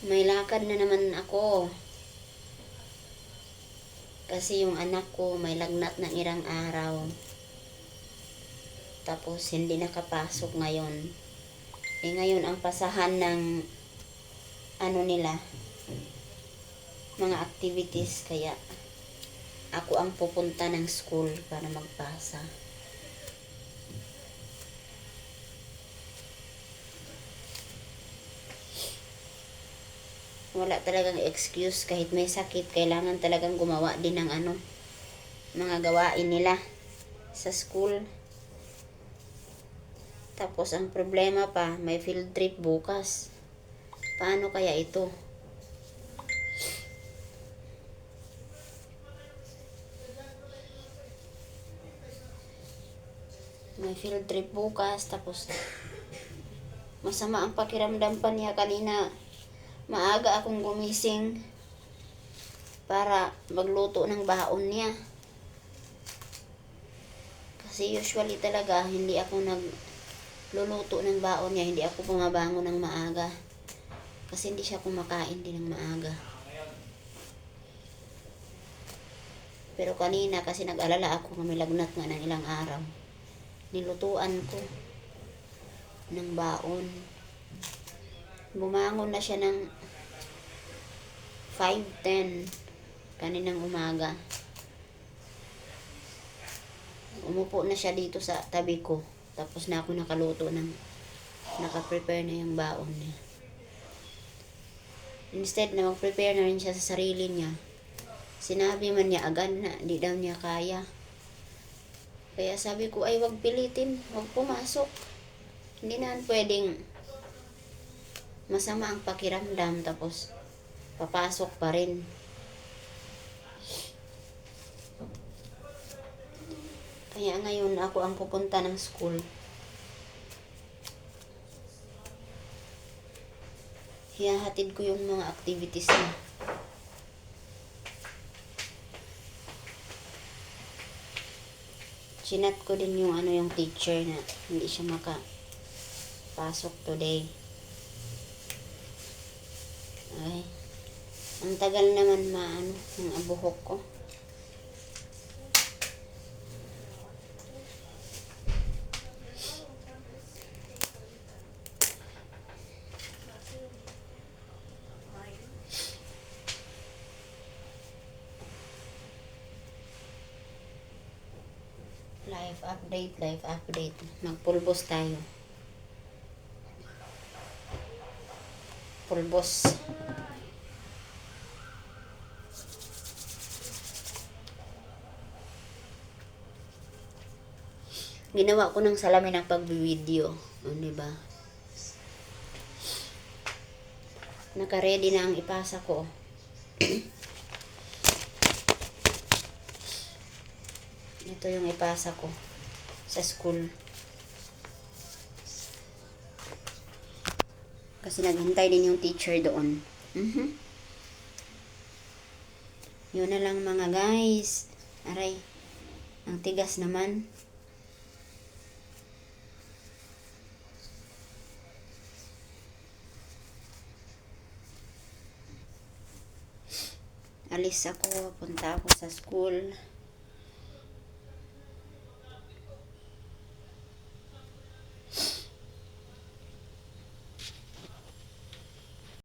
May lakad na naman ako. Kasi yung anak ko may lagnat ng irang araw. Tapos hindi nakapasok ngayon. Ngayon ang pasahan ng ano nila, mga activities, kaya ako ang pupunta ng school para magpasa. Wala talagang excuse, kahit may sakit, kailangan talagang gumawa din ng mga gawain nila sa school. Tapos ang problema pa, may field trip bukas. Paano kaya ito? May field trip bukas, tapos masama ang pakiramdam pa niya kanina. Maaga akong gumising para magluto ng baon niya. Kasi usually talaga, hindi ako nagluluto ng baon niya. Hindi ako bumabangon ng maaga. Kasi hindi siya kumakain din ng maaga. Pero kanina, kasi nag-alala ako na may lagnat nga ng ilang araw, nilutuan ko ng baon. Bumangon na siya ng 5:10 kaninang umaga. Umupo na siya dito sa tabi ko. Tapos na ako nakaluto naka-prepare na yung baon niya. Instead na mag-prepare na rin siya sa sarili niya, sinabi man niya agad na di daw niya kaya. Kaya sabi ko, ay wag pilitin, wag pumasok. Hindi na pwedeng masama ang pakiramdam tapos papasok pa rin. Kaya ngayon ako ang pupunta ng school. Hihahatid ko yung mga activities niya. Chinat ko din yung yung teacher na hindi siya makapasok today. Ay, ang tagal naman ng buhok ko. Life update. Magpulbos tayo. Pulbos. Ginawa ko ng salamin ng pagbi-video. Diba? Naka-ready na ang ipasa ko. Ito yung ipasa ko sa school. Kasi naghintay din yung teacher doon. Yun na lang mga guys. Aray, ang tigas naman. Alis ako, punta ako sa school.